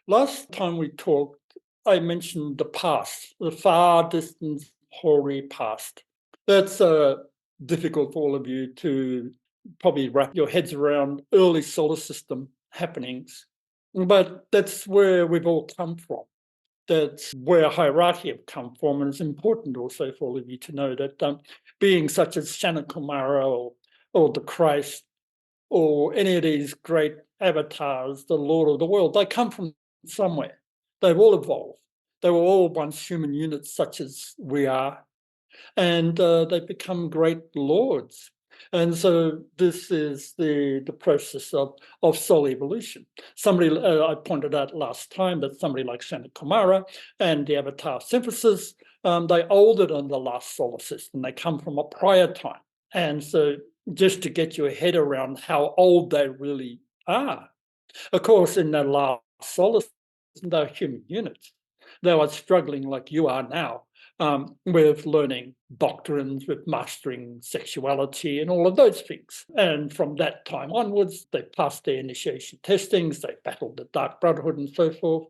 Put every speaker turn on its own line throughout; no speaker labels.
Last time we talked, I mentioned the past, the far distant, hoary past. That's difficult for all of you to probably wrap your heads around early solar system happenings. But that's where we've all come from. That's where hierarchy have come from. And it's important also for all of you to know that beings such as Shanakumara or the Christ or any of these great avatars, the Lord of the world, they come from somewhere. They've all evolved. They were all once human units such as we are, and they've become great lords. And so this is the process of soul evolution. Somebody, I pointed out last time that somebody like Shanakumara and the avatar synthesis, they older than the last solar system. They come from a prior time. And so just to get your head around how old they really are. Of course, in the last solar system, they're human units. They were struggling like you are now with learning doctrines, with mastering sexuality and all of those things. And from that time onwards, they passed their initiation testings, they battled the Dark Brotherhood and so forth.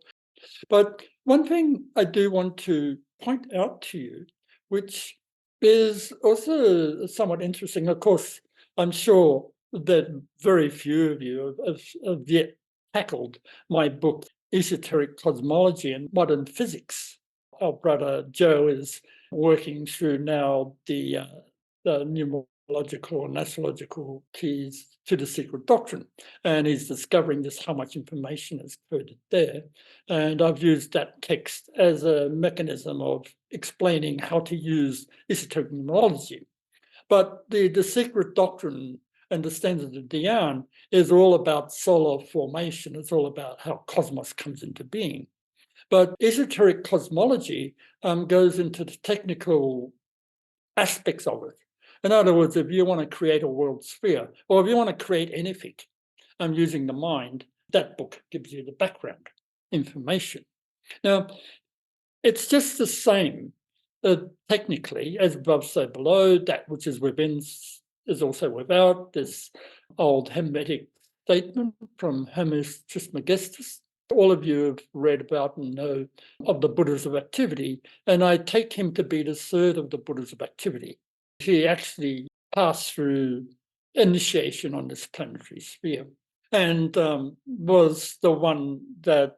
But one thing I do want to point out to you, which is also somewhat interesting. Of course, I'm sure that very few of you have yet tackled my book, Esoteric Cosmology and Modern Physics. Our brother Joe is working through now the numerological and astrological keys to the secret doctrine. And he's discovering just how much information is coded there. And I've used that text as a mechanism of explaining how to use esoteric numerology. But the secret doctrine and the standard of Dhyan is all about solar formation. It's all about how cosmos comes into being. But esoteric cosmology goes into the technical aspects of it. In other words, if you want to create a world sphere, or if you want to create anything using the mind, that book gives you the background information. Now, it's just the same technically as above, so below. That which is within is also without. This old Hermetic statement from Hermes Trismegistus. All of you have read about and know of the Buddhas of activity, and I take him to be the third of the Buddhas of activity. He actually passed through initiation on this planetary sphere and was the one that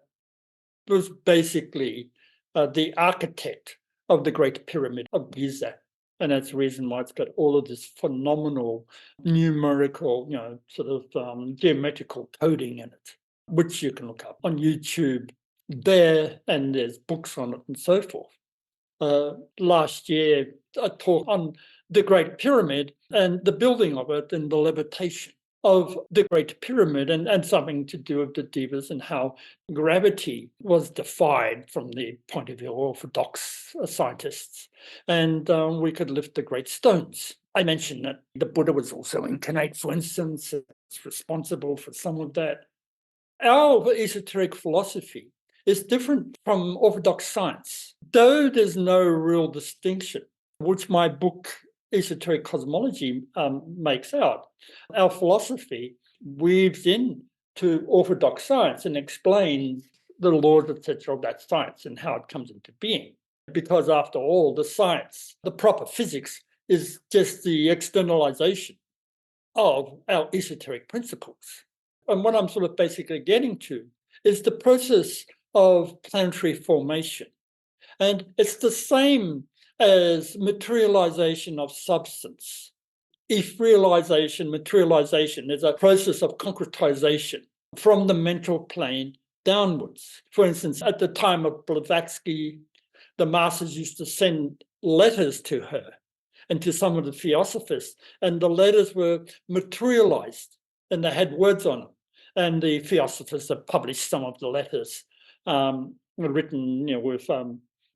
was basically the architect of the Great Pyramid of Giza. And that's the reason why it's got all of this phenomenal numerical, sort of geometrical coding in it, which you can look up on YouTube there, and there's books on it and so forth. Last year, I talked on the Great Pyramid and the building of it and the levitation of the Great Pyramid and something to do with the devas and how gravity was defied from the point of view of orthodox scientists. And we could lift the great stones. I mentioned that the Buddha was also incarnate, for instance. It's responsible for some of that. Our esoteric philosophy is different from orthodox science. Though there's no real distinction, which my book, Esoteric Cosmology, makes out, our philosophy weaves in to orthodox science and explains the laws, etc., of that science and how it comes into being. Because after all, the science, the proper physics, is just the externalization of our esoteric principles. And what I'm sort of basically getting to is the process of planetary formation. And it's the same as materialization of substance. Etherealization, materialization is a process of concretization from the mental plane downwards. For instance, at the time of Blavatsky, the masters used to send letters to her and to some of the theosophists, and the letters were materialized and they had words on them. And the theosophists have published some of the letters written, with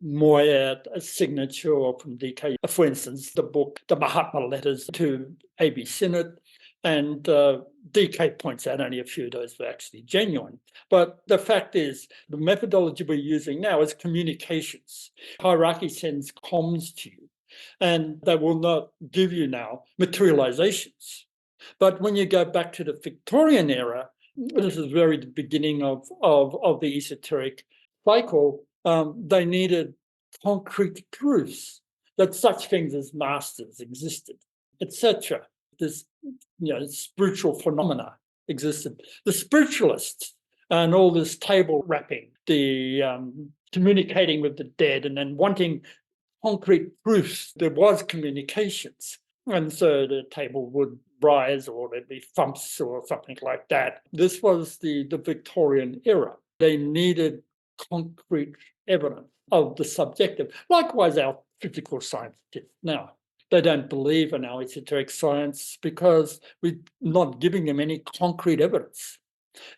Moya, a signature, or from DK. For instance, the book, The Mahatma Letters to A.B. Sinnott, and DK points out only a few of those were actually genuine. But the fact is, the methodology we're using now is communications. Hierarchy sends comms to you, and they will not give you now materializations. But when you go back to the Victorian era, this is very the beginning of the esoteric cycle, they needed concrete proofs that such things as masters existed, etc. This, spiritual phenomena existed. The spiritualists and all this table rapping, the communicating with the dead, and then wanting concrete proofs there was communications. And so the table would rise, or there'd be thumps or something like that. This was the Victorian era. They needed concrete evidence of the subjective. Likewise, our physical scientists now. They don't believe in our esoteric science because we're not giving them any concrete evidence.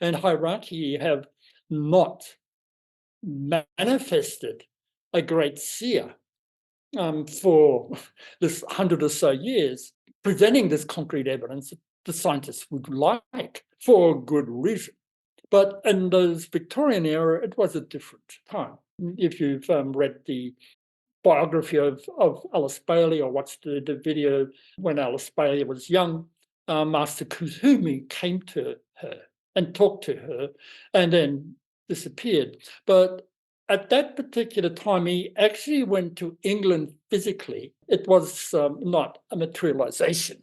And hierarchy have not manifested a great seer for this 100 or so years, presenting this concrete evidence that the scientists would like for good reason. But in the Victorian era, it was a different time. If you've read the biography of Alice Bailey or watched the video when Alice Bailey was young, Master Kuthumi came to her and talked to her and then disappeared. But at that particular time, he actually went to England physically. It was not a materialization.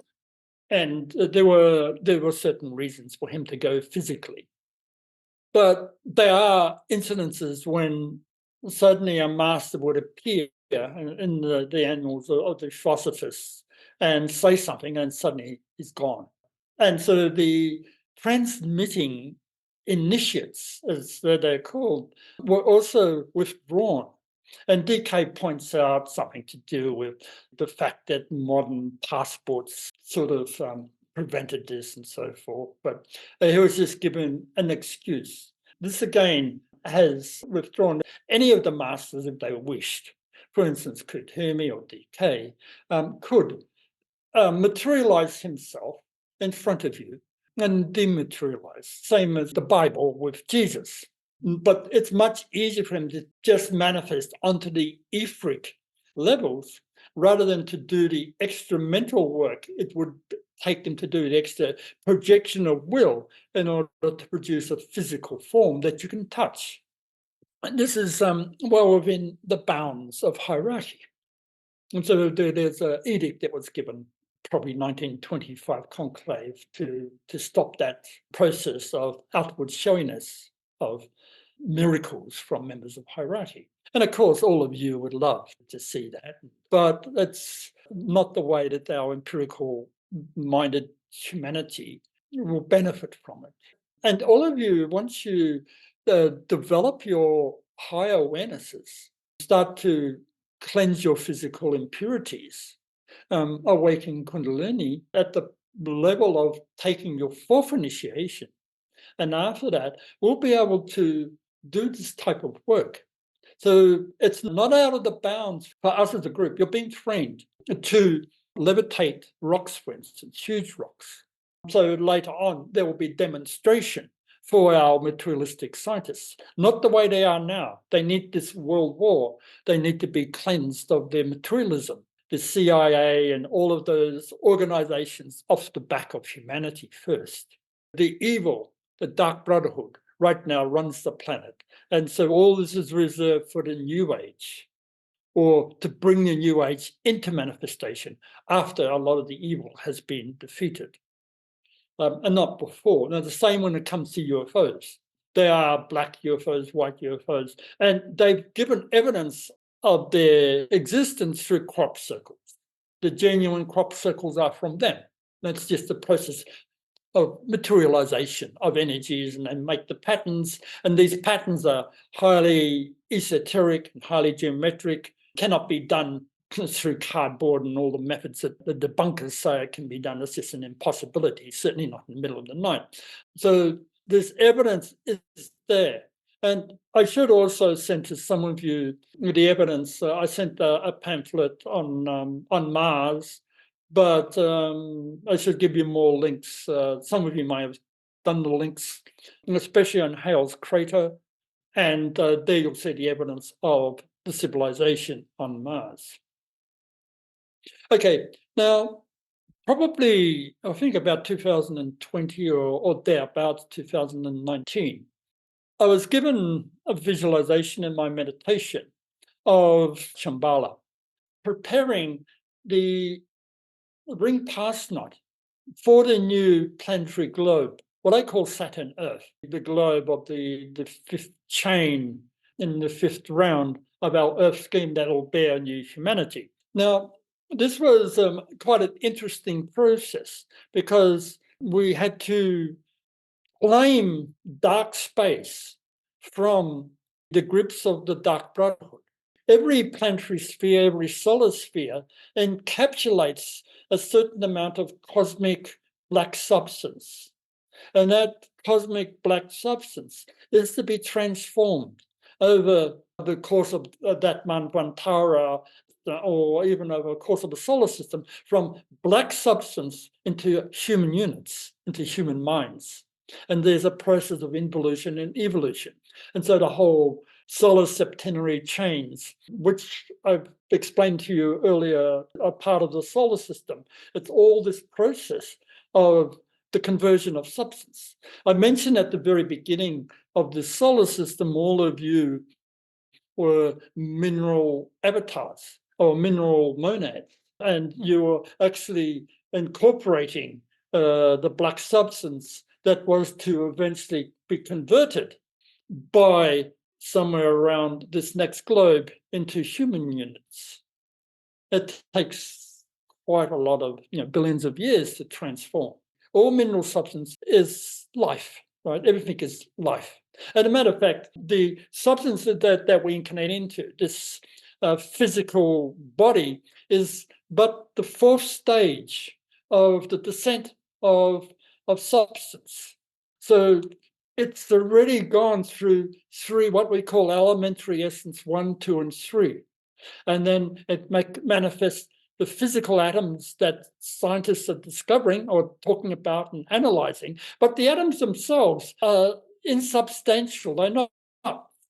And there were certain reasons for him to go physically. But there are incidences when suddenly a master would appear in the annals of the philosophers and say something, and suddenly he's gone. And so the transmitting initiates, as they're called, were also withdrawn. And DK points out something to do with the fact that modern passports sort of prevented this and so forth. But he was just given an excuse. This again has withdrawn any of the masters if they wished. For instance, Kuthumi or DK could materialize himself in front of you and dematerialize, same as the Bible with Jesus. But it's much easier for him to just manifest onto the etheric levels rather than to do the extra mental work it would take them to do, the extra projection of will in order to produce a physical form that you can touch. And this is well within the bounds of hierarchy. And so there's an edict that was given, probably 1925 conclave, to stop that process of outward showiness of miracles from members of hierarchy. And of course, all of you would love to see that, but that's not the way that our empirical-minded humanity will benefit from it. And all of you, once you develop your higher awarenesses, start to cleanse your physical impurities, awaken Kundalini at the level of taking your fourth initiation. And after that, we'll be able to do this type of work. So it's not out of the bounds for us as a group. You're being trained to levitate rocks, for instance, huge rocks. So later on, there will be demonstration for our materialistic scientists, not the way they are now. They need this world war. They need to be cleansed of their materialism. The CIA and all of those organizations off the back of humanity first. The evil, the Dark Brotherhood, right now runs the planet. And so all this is reserved for the New Age, or to bring the New Age into manifestation after a lot of the evil has been defeated. And not before. Now, the same when it comes to UFOs. There are black UFOs, white UFOs, and they've given evidence of their existence through crop circles. The genuine crop circles are from them. That's just the process of materialization of energies, and they make the patterns. And these patterns are highly esoteric and highly geometric, cannot be done through cardboard and all the methods that the debunkers say it can be done. It's just an impossibility, certainly not in the middle of the night. So this evidence is there. And I should also send to some of you the evidence. I sent a pamphlet on Mars, but I should give you more links. Some of you may have done the links, especially on Hale's crater. And there you'll see the evidence of the civilization on Mars. Okay, now Probably, I think about 2020 or thereabouts, 2019. I was given a visualization in my meditation of Shambhala, preparing the ring pass knot for the new planetary globe, what I call Saturn Earth, the globe of the fifth chain in the fifth round of our Earth scheme that will bear new humanity. Now, this was quite an interesting process because we had to claim dark space from the grips of the Dark Brotherhood. Every planetary sphere, every solar sphere encapsulates a certain amount of cosmic black substance. And that cosmic black substance is to be transformed over the course of that Manvantara, or even over the course of the solar system, from black substance into human units, into human minds. And there's a process of involution and evolution. And so the whole solar septenary chains, which I've explained to you earlier, are part of the solar system. It's all this process of the conversion of substance. I mentioned at the very beginning of the solar system, all of you were mineral avatars or mineral monads, and you were actually incorporating the black substance that was to eventually be converted by somewhere around this next globe into human units. It takes quite a lot of, billions of years to transform. All mineral substance is life, right? Everything is life. As a matter of fact, the substance that we incarnate into, this physical body, is but the fourth stage of the descent of substance. So it's already gone through three, what we call elementary essence 1, 2, and 3. And then it manifests the physical atoms that scientists are discovering or talking about and analyzing. But the atoms themselves are insubstantial. They're not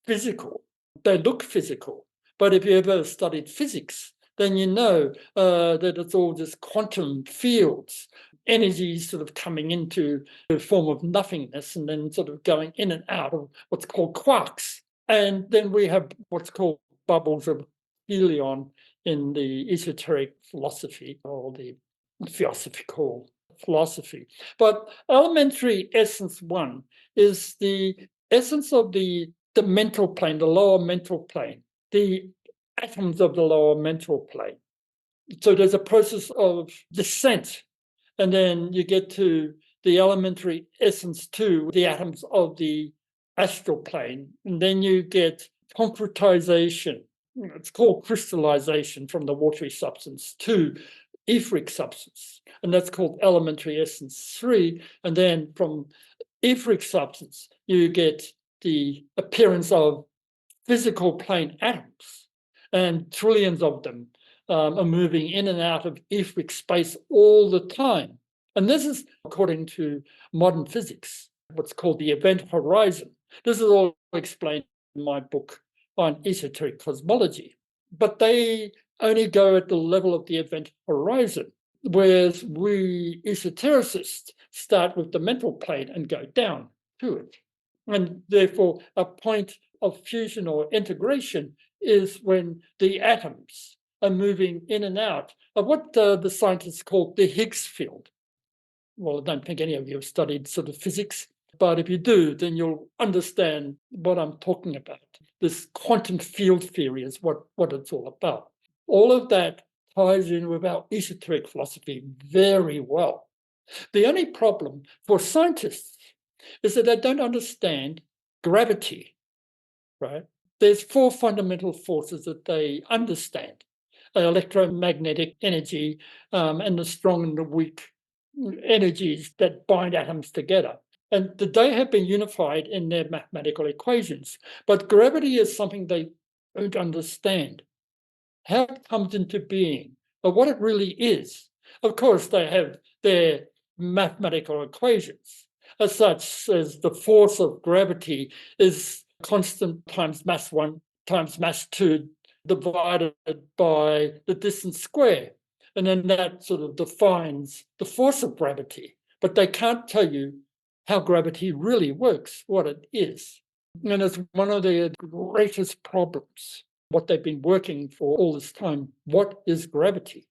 physical. They look physical. But if you ever studied physics, then you know that it's all just quantum fields, energy sort of coming into the form of nothingness and then sort of going in and out of what's called quarks. And then we have what's called bubbles of helion in the esoteric philosophy or the theosophical philosophy. But elementary essence 1 is the essence of the mental plane, the lower mental plane, the atoms of the lower mental plane. So there's a process of descent, and then you get to the elementary essence 2, the atoms of the astral plane, and then you get concretization. It's called crystallization from the watery substance to etheric substance, and that's called elementary essence 3. And then from etheric substance, you get the appearance of physical plane atoms, and trillions of them are moving in and out of etheric space all the time. And this is according to modern physics, what's called the event horizon. This is all explained in my book on esoteric cosmology. But they only go at the level of the event horizon, whereas we esotericists start with the mental plane and go down to it. And therefore, a point of fusion or integration is when the atoms are moving in and out of what the scientists call the Higgs field. Well, I don't think any of you have studied sort of physics, but if you do, then you'll understand what I'm talking about. This quantum field theory is what it's all about. All of that ties in with our esoteric philosophy very well. The only problem for scientists is that they don't understand gravity, right? There's 4 fundamental forces that they understand: electromagnetic energy, and the strong and the weak energies that bind atoms together. And they have been unified in their mathematical equations. But gravity is something they don't understand. How it comes into being, or what it really is. Of course, they have their mathematical equations, as such as the force of gravity is constant times mass 1 times mass 2 divided by the distance square. And then that sort of defines the force of gravity. But they can't tell you how gravity really works, what it is. And it's one of their greatest problems, what they've been working for all this time. What is gravity?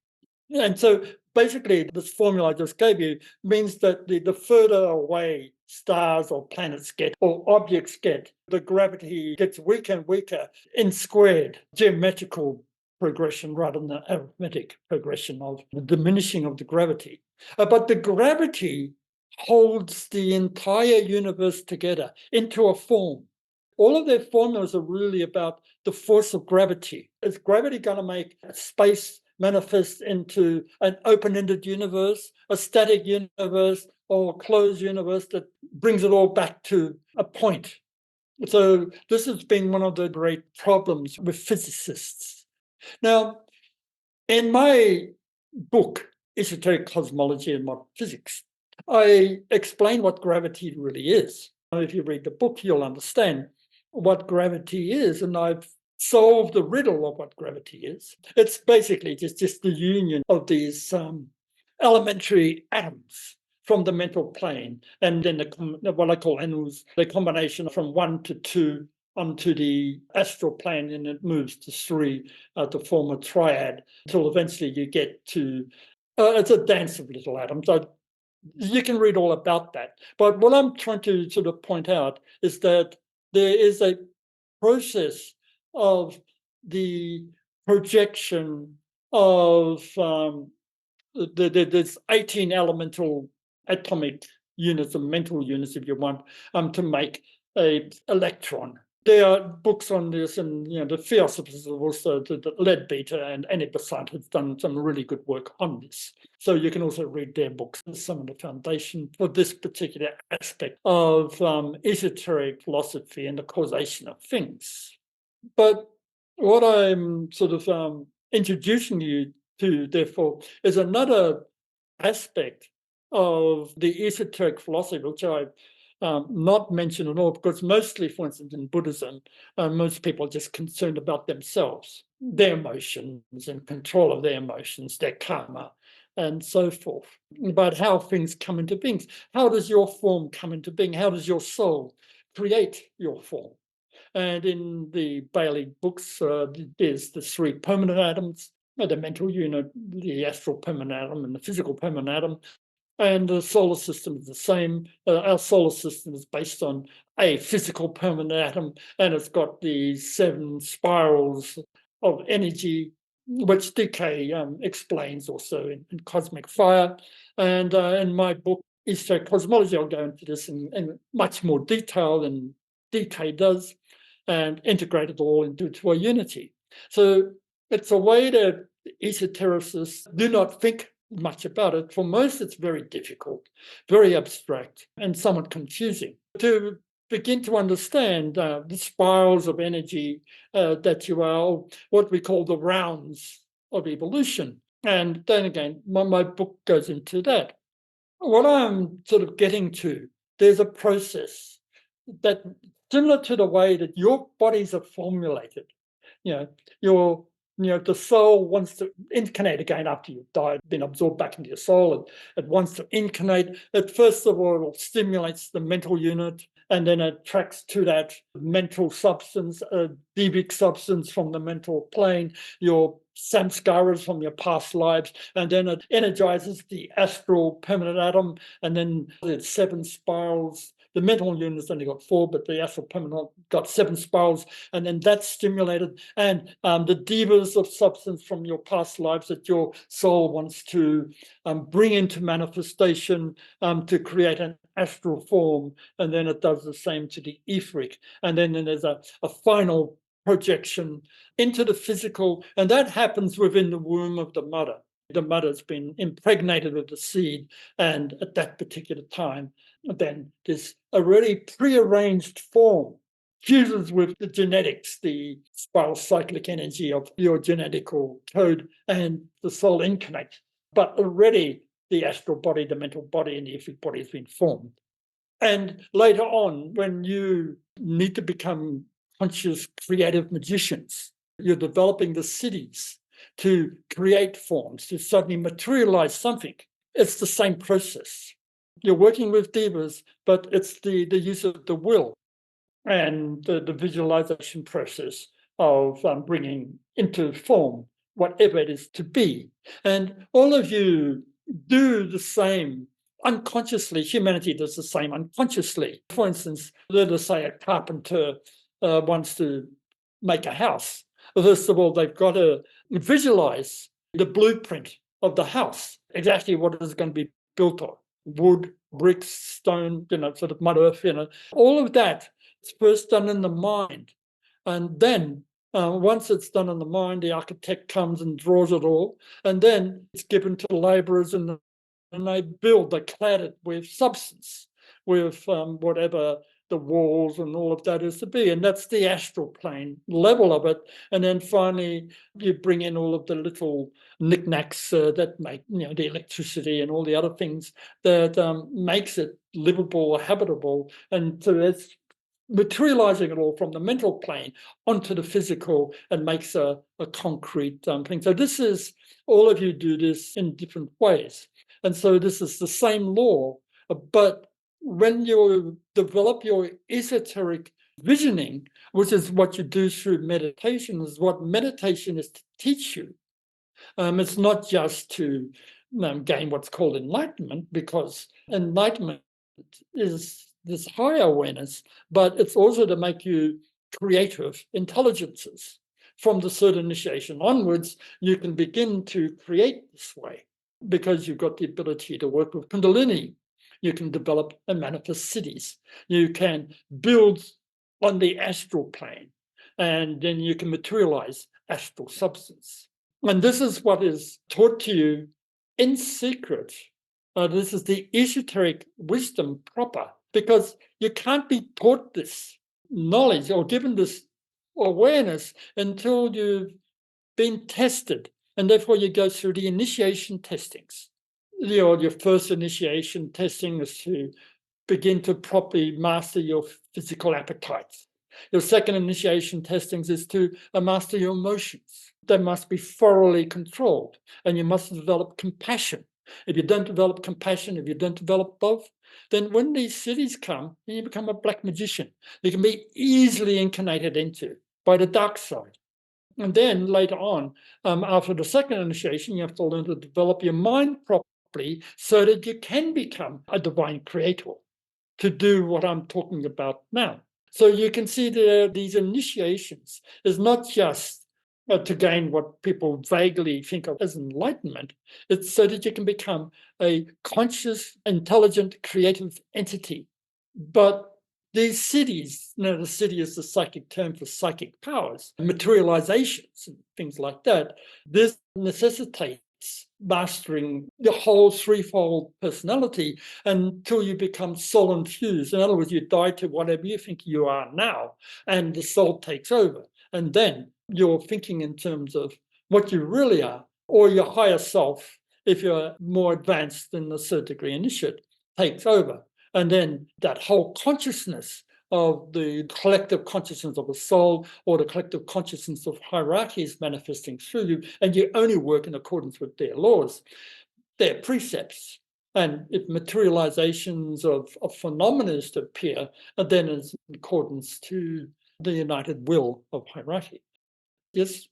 And so basically, this formula I just gave you means that the further away stars or planets get or objects get, the gravity gets weaker and weaker in squared geometrical progression rather than the arithmetic progression of the diminishing of the gravity. But the gravity holds the entire universe together into a form. All of their formulas are really about the force of gravity. Is gravity going to make space manifest into an open-ended universe, a static universe, or a closed universe that brings it all back to a point? So this has been one of the great problems with physicists. Now, in my book, Esoteric Cosmology and Modern Physics, I explain what gravity really is. If you read the book, you'll understand what gravity is, and I've solved the riddle of what gravity is. It's basically just the union of these elementary atoms from the mental plane, and then what I call animals, the combination from 1 to 2 onto the astral plane, and it moves to 3 to form a triad until eventually you get to it's a dance of little atoms. You can read all about that. But what I'm trying to sort of point out is that there is a process of the projection of there's 18 elemental atomic units or mental units, if you want, to make a electron. There are books on this, and the philosophers have also, the Leadbeater and Annie Besant have done some really good work on this. So you can also read their books as some of the foundation for this particular aspect of esoteric philosophy and the causation of things. But what I'm sort of introducing you to, therefore, is another aspect of the esoteric philosophy, which I've not mentioned at all, because mostly, for instance, in Buddhism, most people are just concerned about themselves, their emotions and control of their emotions, their karma, and so forth. But how things come into being. How does your form come into being? How does your soul create your form? And in the Bailey books, there's the 3 permanent atoms, the mental unit, the astral permanent atom, and the physical permanent atom. And the solar system is the same. Our solar system is based on a physical permanent atom, and it's got the 7 spirals of energy, which decay explains also in Cosmic Fire. And in my book, Esoteric Cosmology, I'll go into this in much more detail than decay does, and integrate it all into a unity. So it's a way that esotericists do not think much about it. For most, it's very difficult, very abstract, and somewhat confusing to begin to understand the spirals of energy that you are, what we call the rounds of evolution. And then again, my book goes into that. What I'm sort of getting to, there's a process that similar to the way that your bodies are formulated. The soul wants to incarnate again after you've died, been absorbed back into your soul. It wants to incarnate. It first of all stimulates the mental unit, and then it attracts to that mental substance, a devic substance from the mental plane, your samskaras from your past lives, and then it energizes the astral permanent atom, and then there's 7 spirals. The mental unit's only got 4, but the astral permanent got 7 spirals, and then that's stimulated. And the devas of substance from your past lives that your soul wants to bring into manifestation to create an astral form, and then it does the same to the etheric. And then there's a final projection into the physical, and that happens within the womb of the mother. The mother's been impregnated with the seed, and at that particular time, then there's already prearranged form fuses with the genetics, the spiral cyclic energy of your genetical code, and the soul incarnate. But already the astral body, the mental body, and the etheric body has been formed. And later on, when you need to become conscious, creative magicians, you're developing the cities to create forms, to suddenly materialize something. It's the same process. You're working with devas, but it's the use of the will and the visualization process of bringing into form whatever it is to be. And all of you do the same unconsciously. Humanity does the same unconsciously. For instance, let us say a carpenter wants to make a house. First of all, they've got to visualize the blueprint of the house, exactly what it is going to be built on. Wood, bricks, stone, sort of mud earth, all of that. It's first done in the mind. And then once it's done in the mind, the architect comes and draws it all. And then it's given to the laborers and they build, they clad it with substance, with whatever the walls and all of that is to be. And that's the astral plane level of it. And then finally, you bring in all of the little knickknacks that make, the electricity and all the other things that makes it livable or habitable. And so it's materializing it all from the mental plane onto the physical and makes a concrete thing. So this is, all of you do this in different ways. And so this is the same law, but when you develop your esoteric visioning, which is what you do through meditation, is what meditation is to teach you. It's not just to gain what's called enlightenment, because enlightenment is this higher awareness, but it's also to make you creative intelligences. From the third initiation onwards, you can begin to create this way because you've got the ability to work with Kundalini. You can develop and manifest cities. You can build on the astral plane, and then you can materialize astral substance. And this is what is taught to you in secret. This is the esoteric wisdom proper, because you can't be taught this knowledge or given this awareness until you've been tested. And therefore you go through the initiation testings. Your first initiation testing is to begin to properly master your physical appetites. Your second initiation testings is to master your emotions. They must be thoroughly controlled, and you must develop compassion. If you don't develop compassion, if you don't develop both, then when these cities come, then you become a black magician. You can be easily incarnated into by the dark side. And then later on, after the second initiation, you have to learn to develop your mind properly so that you can become a divine creator, to do what I'm talking about now. So you can see these initiations is not just to gain what people vaguely think of as enlightenment. It's so that you can become a conscious, intelligent, creative entity. But these cities, the city is the psychic term for psychic powers, materializations and things like that. This necessitates mastering the whole threefold personality until you become soul infused. In other words, you die to whatever you think you are now, and the soul takes over. And then you're thinking in terms of what you really are, or your higher self, if you're more advanced than the third degree initiate, takes over. And then that whole consciousness of the collective consciousness of the soul, or the collective consciousness of hierarchies manifesting through you, and you only work in accordance with their laws, their precepts. And if materializations of phenomena to appear, then it's in accordance to the united will of hierarchy. Yes?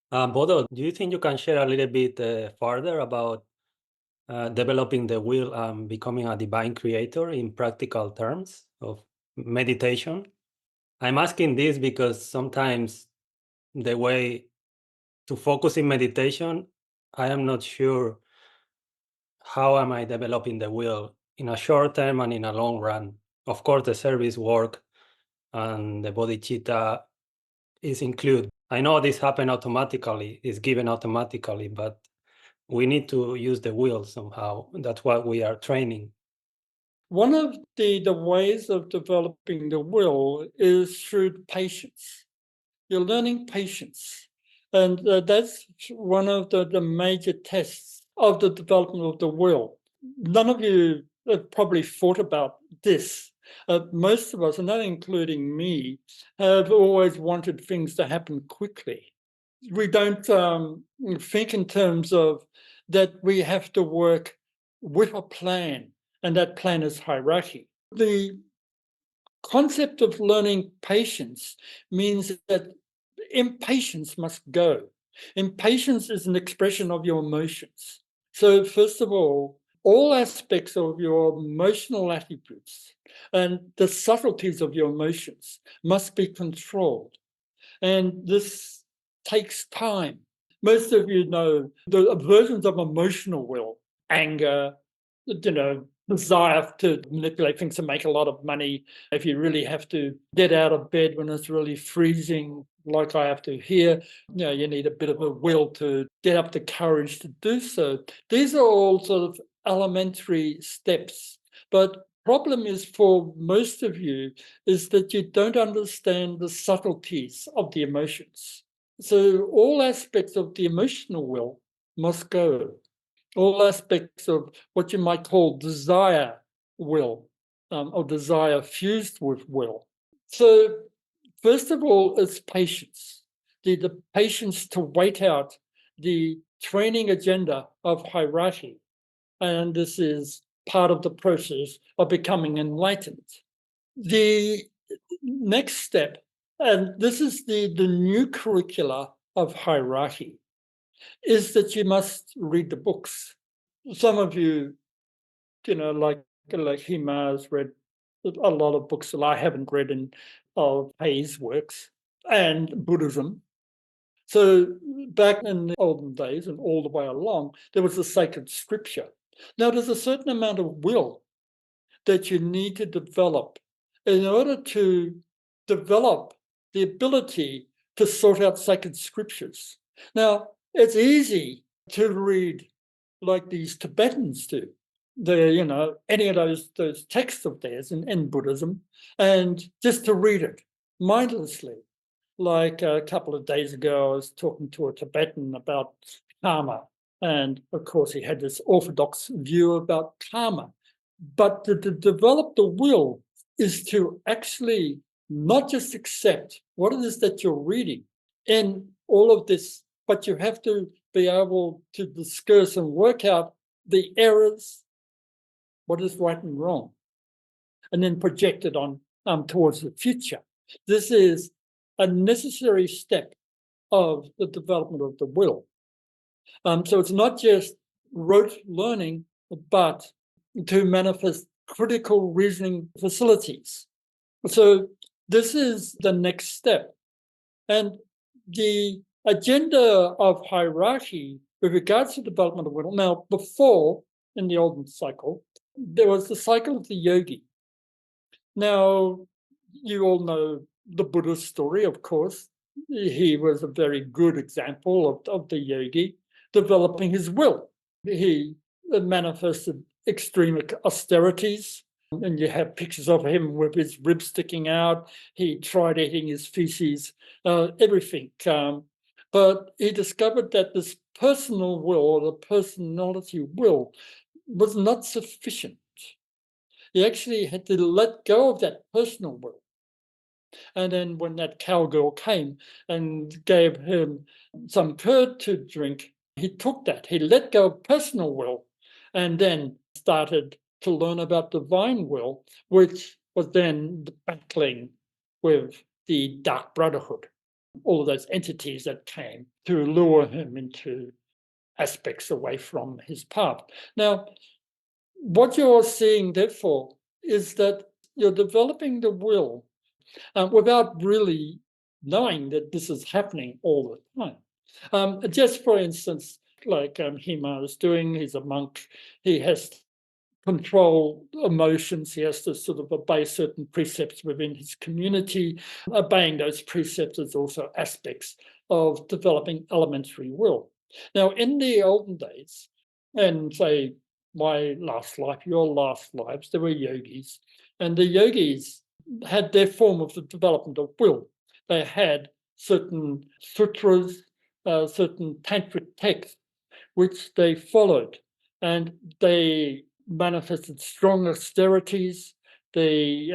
Bodo, do you think you can share a little bit further about developing the will and becoming a divine creator in practical terms of meditation? I'm asking this because sometimes the way to focus in meditation, I am not sure how am I developing the will in a short term and in a long run. Of course, the service work and the bodhicitta is included. I know this happens automatically, is given automatically, but we need to use the will somehow. That's what we are training.
One of the ways of developing the will is through patience. You're learning patience. And that's one of the major tests of the development of the will. None of you have probably thought about this. Most of us, and not including me, have always wanted things to happen quickly. we don't think in terms of that we have to work with a plan, and that plan is hierarchy. The concept of learning patience means that impatience must go. Impatience is an expression of your emotions. So, first of all aspects of your emotional attributes and the subtleties of your emotions must be controlled. And this takes time. Most of you know the versions of emotional will, anger, desire to manipulate things to make a lot of money. If you really have to get out of bed when it's really freezing, like I have to here, you need a bit of a will to get up the courage to do so. These are all sort of elementary steps. But problem is for most of you is that you don't understand the subtleties of the emotions. So all aspects of the emotional will must go. All aspects of what you might call desire will, or desire fused with will. So first of all, it's patience. The patience to wait out the training agenda of hierarchy. And this is part of the process of becoming enlightened. The next step, and this is the new curricula of hierarchy, is that you must read the books. Some of you, like Hima has read a lot of books that I haven't read in of Hay's works and Buddhism. So back in the olden days and all the way along, there was a sacred scripture. Now there's a certain amount of will that you need to develop in order to develop the ability to sort out sacred scriptures. Now, it's easy to read like these Tibetans do. Any of those texts of theirs in Buddhism, and just to read it mindlessly. Like a couple of days ago, I was talking to a Tibetan about karma. And of course, he had this orthodox view about karma. But to develop the will is to actually not just accept what it is that you're reading in all of this, but you have to be able to discuss and work out the errors, what is right and wrong, and then project it on towards the future. This is a necessary step of the development of the will. So it's not just rote learning, but to manifest critical reasoning facilities. So this is the next step. And the agenda of hierarchy with regards to development of will, now before, in the olden cycle, there was the cycle of the yogi. Now, you all know the Buddha story, of course. He was a very good example of the yogi developing his will. He manifested extreme austerities, and you have pictures of him with his ribs sticking out. He tried eating his feces, everything. But he discovered that this personal will, or the personality will, was not sufficient. He actually had to let go of that personal will. And then when that cowgirl came and gave him some curd to drink, he took that. He let go of personal will and then started to learn about divine will, which was then battling with the Dark Brotherhood, all of those entities that came to lure him into aspects away from his path. Now, what you're seeing, therefore, is that you're developing the will without really knowing that this is happening all the time. Just for instance, like Hima is doing, he's a monk, he has to control emotions, he has to sort of obey certain precepts within his community. Obeying those precepts is also aspects of developing elementary will. Now, in the olden days, and say my last life, your last lives, there were yogis, and the yogis had their form of the development of will. They had certain sutras, certain tantric texts, which they followed, and they manifested strong austerities. They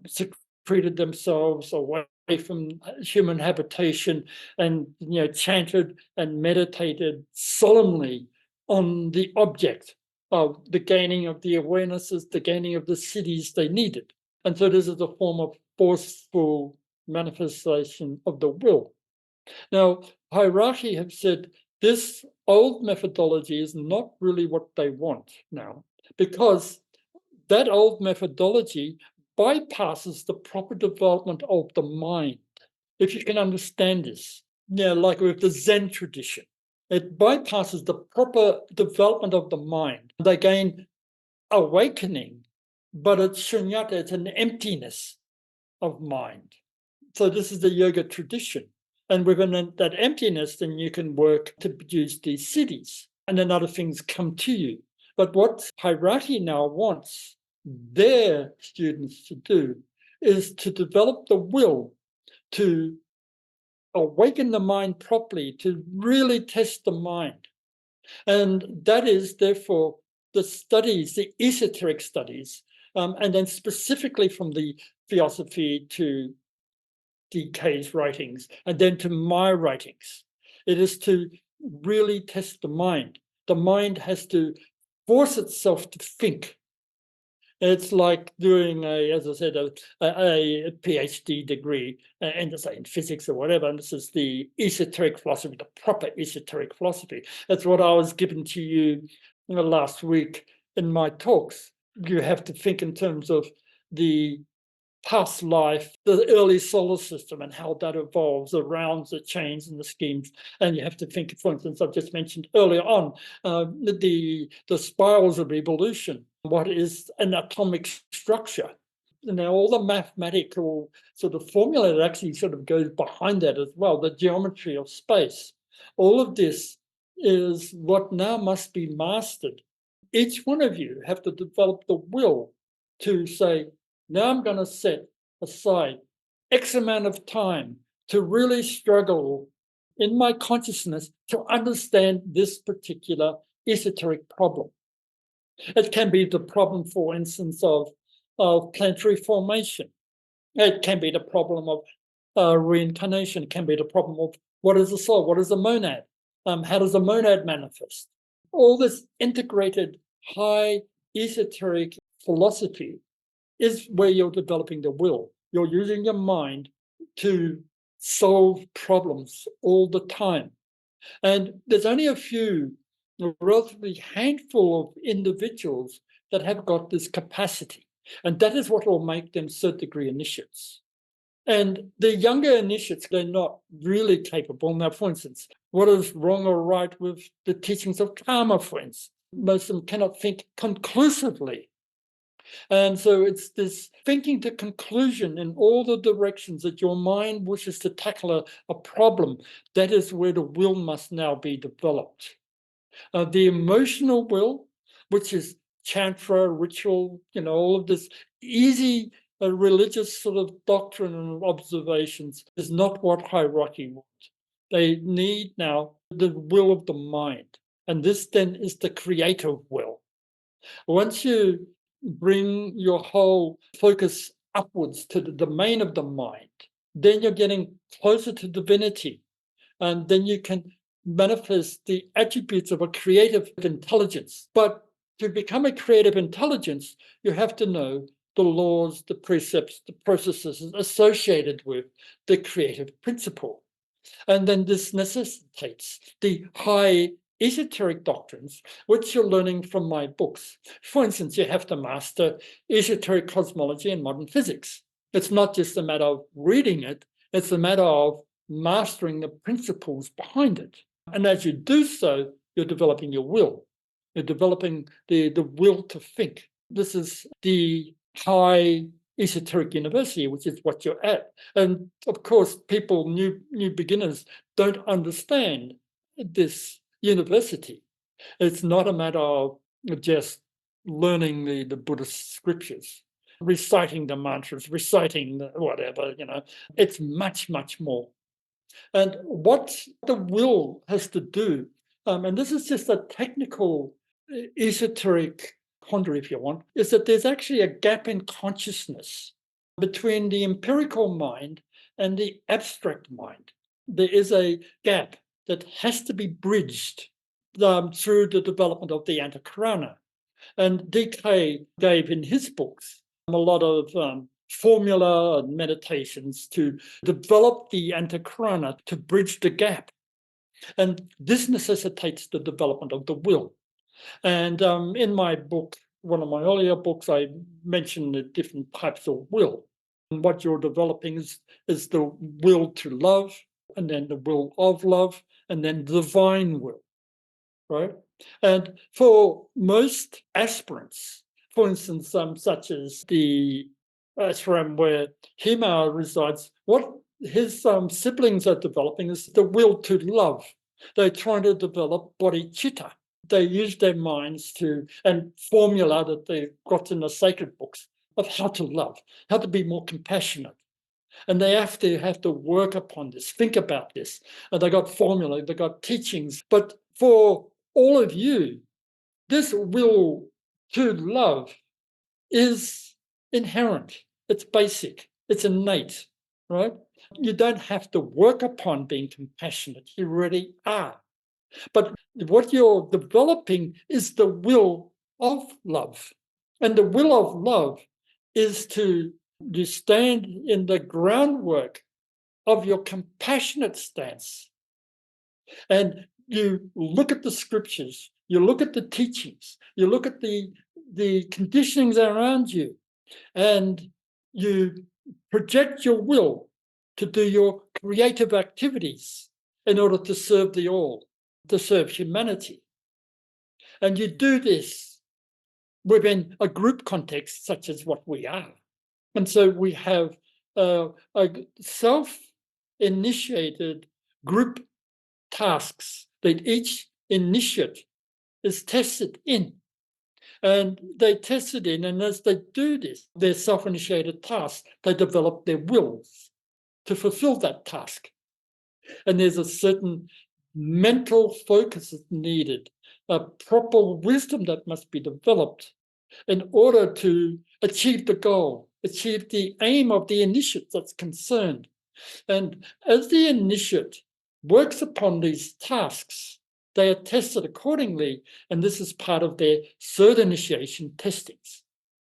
secreted themselves away from human habitation and chanted and meditated solemnly on the object of the gaining of the awarenesses, the gaining of the cities they needed. And so this is a form of forceful manifestation of the will. Now, Hierarchy have said this old methodology is not really what they want now, because that old methodology bypasses the proper development of the mind. If you can understand this, like with the Zen tradition, it bypasses the proper development of the mind. They gain awakening, but it's shunyata, it's an emptiness of mind. So this is the yoga tradition. And within that emptiness, then you can work to produce these cities, and then other things come to you. But what Hierarchy now wants their students to do is to develop the will to awaken the mind properly, to really test the mind. And that is, therefore, the studies, the esoteric studies, and then specifically from the Theosophy to DK's writings, and then to my writings. It is to really test the mind. The mind has to force itself to think. It's like doing as I said, a PhD degree, and say in physics or whatever. And this is the esoteric philosophy, the proper esoteric philosophy. That's what I was given to you last week in my talks. You have to think in terms of the past life, the early solar system, and how that evolves, the rounds, the chains, and the schemes. And you have to think, for instance, I've just mentioned earlier on, the spirals of evolution. What is an atomic structure? Now, all the mathematical sort of formula that actually sort of goes behind that as well, the geometry of space. All of this is what now must be mastered. Each one of you have to develop the will to say, now I'm going to set aside X amount of time to really struggle in my consciousness to understand this particular esoteric problem. It can be the problem, for instance, of planetary formation. It can be the problem of reincarnation. It can be the problem of what is the soul? What is the monad? How does the monad manifest? All this integrated high esoteric philosophy is where you're developing the will. You're using your mind to solve problems all the time. And there's only a few, a relatively handful of individuals that have got this capacity. And that is what will make them third degree initiates. And the younger initiates, they're not really capable. Now, for instance, what is wrong or right with the teachings of karma, for instance? Most of them cannot think conclusively. And so it's this thinking to conclusion in all the directions that your mind wishes to tackle a problem. That is where the will must now be developed. The emotional will, which is chantra, ritual, all of this easy religious sort of doctrine and observations, is not what Hierarchy wants. They need now the will of the mind. And this then is the creative will. Once you bring your whole focus upwards to the domain of the mind, then you're getting closer to divinity. And then you can manifest the attributes of a creative intelligence. But to become a creative intelligence, you have to know the laws, the precepts, the processes associated with the creative principle. And then this necessitates the high esoteric doctrines, which you're learning from my books. For instance, you have to master esoteric cosmology and modern physics. It's not just a matter of reading it, it's a matter of mastering the principles behind it. And as you do so, you're developing your will. You're developing the will to think. This is the high esoteric university, which is what you're at. And of course, people, new beginners, don't understand this university. It's not a matter of just learning the Buddhist scriptures, reciting the mantras, reciting the whatever, It's much, much more. And what the will has to do, and this is just a technical esoteric quandary, if you want, is that there's actually a gap in consciousness between the empirical mind and the abstract mind. There is a gap that has to be bridged through the development of the antakarana. And DK gave in his books a lot of formula and meditations to develop the antakarana to bridge the gap. And this necessitates the development of the will. And in my book, one of my earlier books, I mentioned the different types of will. And what you're developing is the will to love, and then the will of love, and then divine will, right? And for most aspirants, for instance, such as the ashram where Hima resides, what his siblings are developing is the will to love. They're trying to develop bodhicitta. They use their minds to, and formula that they've got in the sacred books of how to love, how to be more compassionate. And they have to work upon this, think about this. And they got formula, they got teachings. But for all of you, this will to love is inherent. It's basic. It's innate, right? You don't have to work upon being compassionate. You already are. But what you're developing is the will of love. And the will of love is to you stand in the groundwork of your compassionate stance. And you look at the scriptures, you look at the teachings, you look at the conditionings around you, and you project your will to do your creative activities in order to serve the all, to serve humanity. And you do this within a group context such as what we are. And so we have a self-initiated group tasks that each initiate is tested in. And they test it in, and as they do this, their self-initiated tasks, they develop their wills to fulfill that task. And there's a certain mental focus that's needed, a proper wisdom that must be developed in order to achieve the goal, achieve the aim of the initiate that's concerned. And as the initiate works upon these tasks, they are tested accordingly, and this is part of their third initiation testings.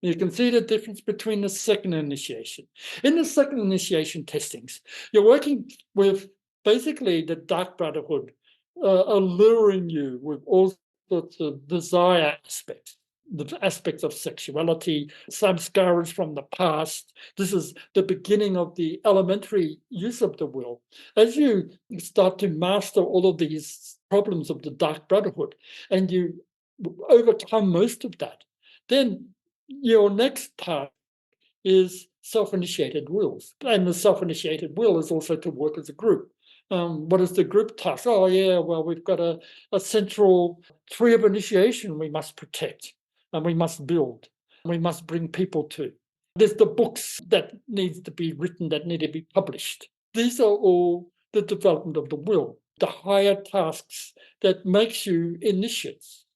You can see the difference between the second initiation. In the second initiation testings, you're working with basically the Dark Brotherhood, alluring you with all sorts of desire aspects, the aspects of sexuality, samskaras from the past. This is the beginning of the elementary use of the will. As you start to master all of these problems of the Dark Brotherhood and you overcome most of that, then your next part is self-initiated wills. And the self-initiated will is also to work as a group. What is the group task? Oh, yeah, well, we've got a central tree of initiation we must protect and we must build. We must bring people to. There's the books that needs to be written, that need to be published. These are all the development of the will, the higher tasks that makes you initiates.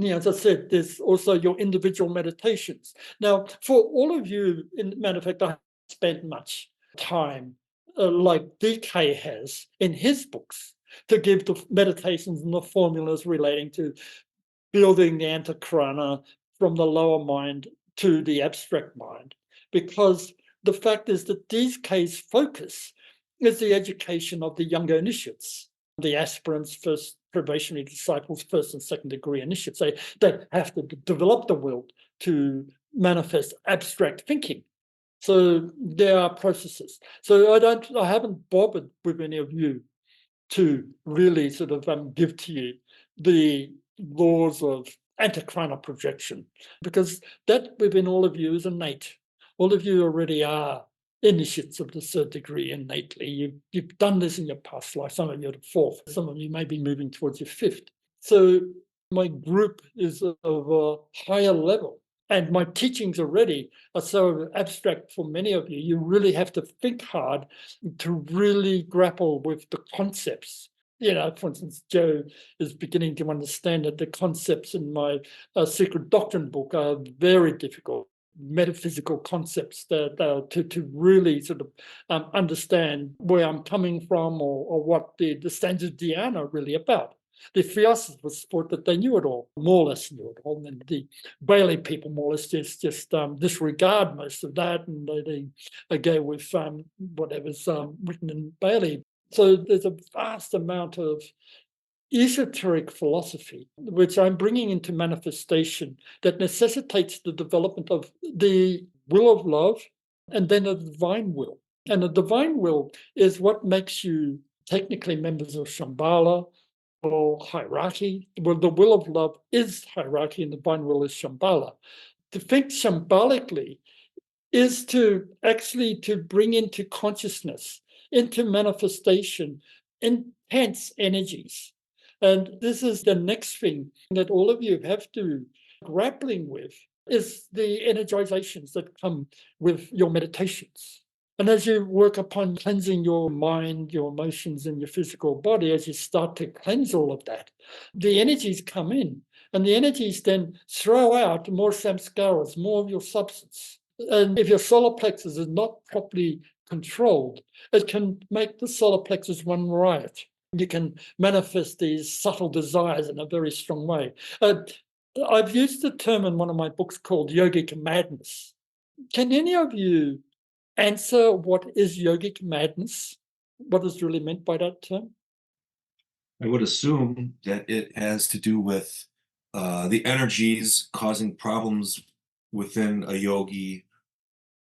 As I said, there's also your individual meditations. Now, for all of you, matter of fact, I haven't spent much time like DK has in his books to give the meditations and the formulas relating to building the antakarana from the lower mind to the abstract mind. Because the fact is that DK's focus is the education of the younger initiates, the aspirants, first probationary disciples, first and second degree initiates. They have to develop the will to manifest abstract thinking. So there are processes. So I haven't bothered with any of you to really sort of give to you the laws of antakarana projection, because that within all of you is innate. All of you already are initiates of the third degree innately. You've done this in your past life. Some of you are the fourth. Some of you may be moving towards your fifth. So my group is of a higher level. And my teachings already are so abstract for many of you. You really have to think hard to really grapple with the concepts. For instance, Joe is beginning to understand that the concepts in my Secret Doctrine book are very difficult. metaphysical concepts that to really sort of understand where I'm coming from, or what the standards of Dhyana are really about. The philosophers thought that they knew it all, more or less knew it all, and the Bailey people more or less just disregard most of that, and they go with whatever's written in Bailey. So there's a vast amount of esoteric philosophy, which I'm bringing into manifestation, that necessitates the development of the will of love and then a divine will. And the divine will is what makes you technically members of Shambhala or hierarchy. Well, the will of love is hierarchy and the divine will is Shambhala. To think shambalically is to actually to bring into consciousness, into manifestation, intense energies. And this is the next thing that all of you have to grappling with, is the energizations that come with your meditations. And as you work upon cleansing your mind, your emotions, and your physical body, as you start to cleanse all of that, the energies come in, and the energies then throw out more samskaras, more of your substance. And if your solar plexus is not properly controlled, it can make the solar plexus run riot. You can manifest these subtle desires in a very strong way. I've used the term in one of my books called yogic madness. Can any of you answer what is yogic madness? What is really meant by that term?
I would assume that it has to do with the energies causing problems within a yogi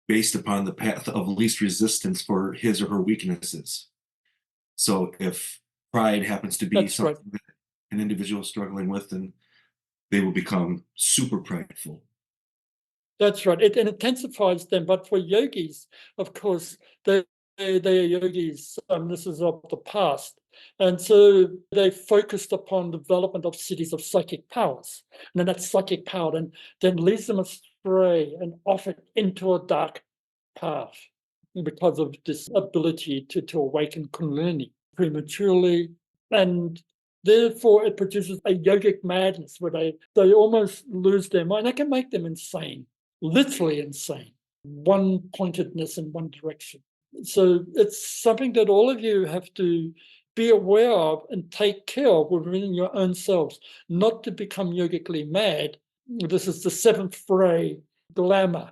based upon the path of least resistance for his or her weaknesses. So if pride happens to be
That's right.
something that an individual is struggling with, then they will become super prideful.
That's right. It intensifies them. But for yogis, of course, they are yogis. This is of the past. And so they focused upon development of cities of psychic powers. And then that psychic power then leads them astray and off it into a dark path because of this ability to awaken Kundalini prematurely. And therefore, it produces a yogic madness where they almost lose their mind. They can make them insane, literally insane, one pointedness in one direction. So it's something that all of you have to be aware of and take care of within your own selves, not to become yogically mad. This is the seventh fray glamour,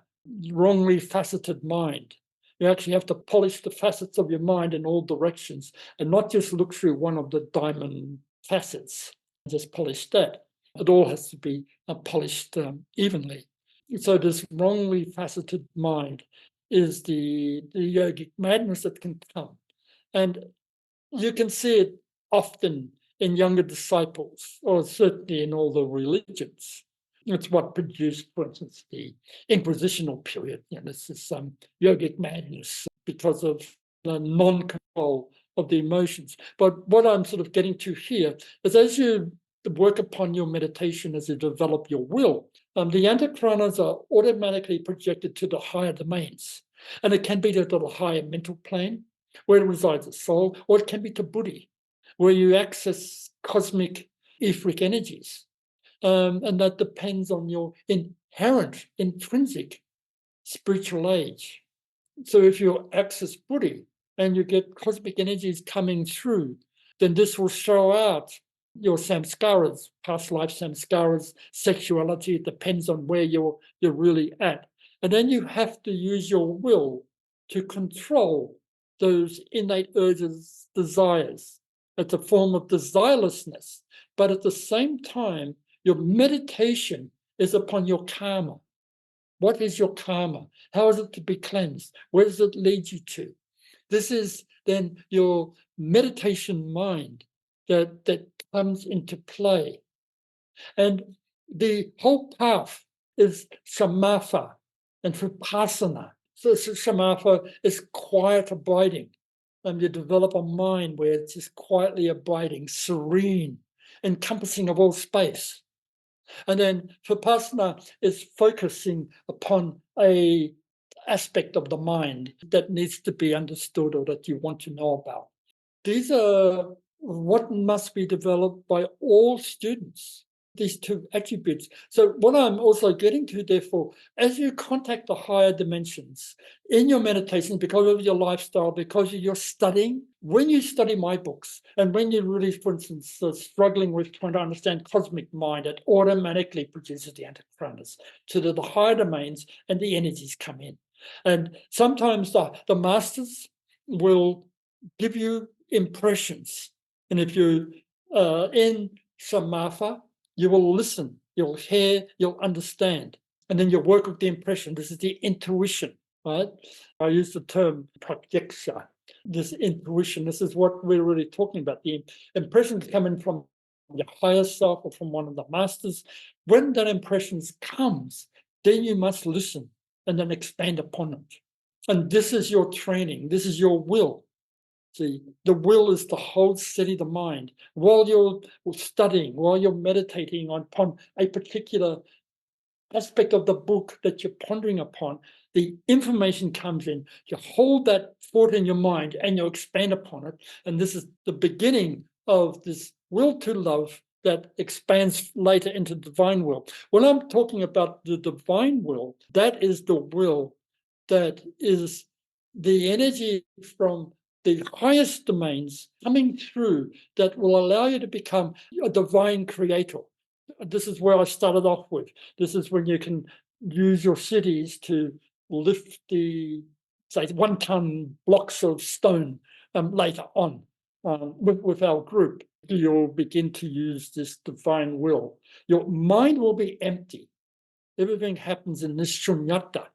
wrongly faceted mind. You actually have to polish the facets of your mind in all directions and not just look through one of the diamond facets, just polish that. It all has to be polished evenly. So this wrongly faceted mind is the yogic madness that can come. And you can see it often in younger disciples, or certainly in all the religions. It's what produced, for instance, the Inquisitional period. This is yogic madness because of the non-control of the emotions. But what I'm sort of getting to here is, as you work upon your meditation, as you develop your will, the antakranas are automatically projected to the higher domains. And it can be to the higher mental plane, where resides the soul, or it can be to Buddhi, where you access cosmic etheric energies. And that depends on your inherent, intrinsic spiritual age. So if you access Buddhi and you get cosmic energies coming through, then this will show out your samskaras, past life samskaras, sexuality. It depends on where you're really at. And then you have to use your will to control those innate urges, desires. It's a form of desirelessness. But at the same time, your meditation is upon your karma. What is your karma? How is it to be cleansed? Where does it lead you to? This is then your meditation mind that comes into play. And the whole path is samatha and vipassana. So samatha is quiet abiding. And you develop a mind where it's just quietly abiding, serene, encompassing of all space. And then vipassana is focusing upon a aspect of the mind that needs to be understood or that you want to know about. These are what must be developed by all students. these two attributes. So what I'm also getting to, therefore, as you contact the higher dimensions in your meditation, because of your lifestyle, because of your studying, when you study my books, and when you really, for instance, struggling with trying to understand cosmic mind, it automatically produces the antichronos, so that the higher domains and the energies come in. And sometimes the masters will give you impressions. And if you in Shamatha, you will listen, you'll hear, you'll understand, and then you'll work with the impression. This is the intuition, right? I use the term pratyaksha, this intuition. This is what we're really talking about. The impressions coming from your higher self or from one of the masters. When that impression comes, then you must listen and then expand upon it. And this is your training. This is your will. See, the will is to hold steady the mind while you're studying, while you're meditating upon a particular aspect of the book that you're pondering upon. The information comes in, you hold that thought in your mind and you expand upon it. And this is the beginning of this will to love that expands later into divine will. When I'm talking about the divine will, that is the will that is the energy from the highest domains coming through that will allow you to become a divine creator. This is where I started off with. This is when you can use your cities to lift the, say, 1 ton blocks of stone later on with our group. You'll begin to use this divine will. Your mind will be empty. Everything happens in this shunyata.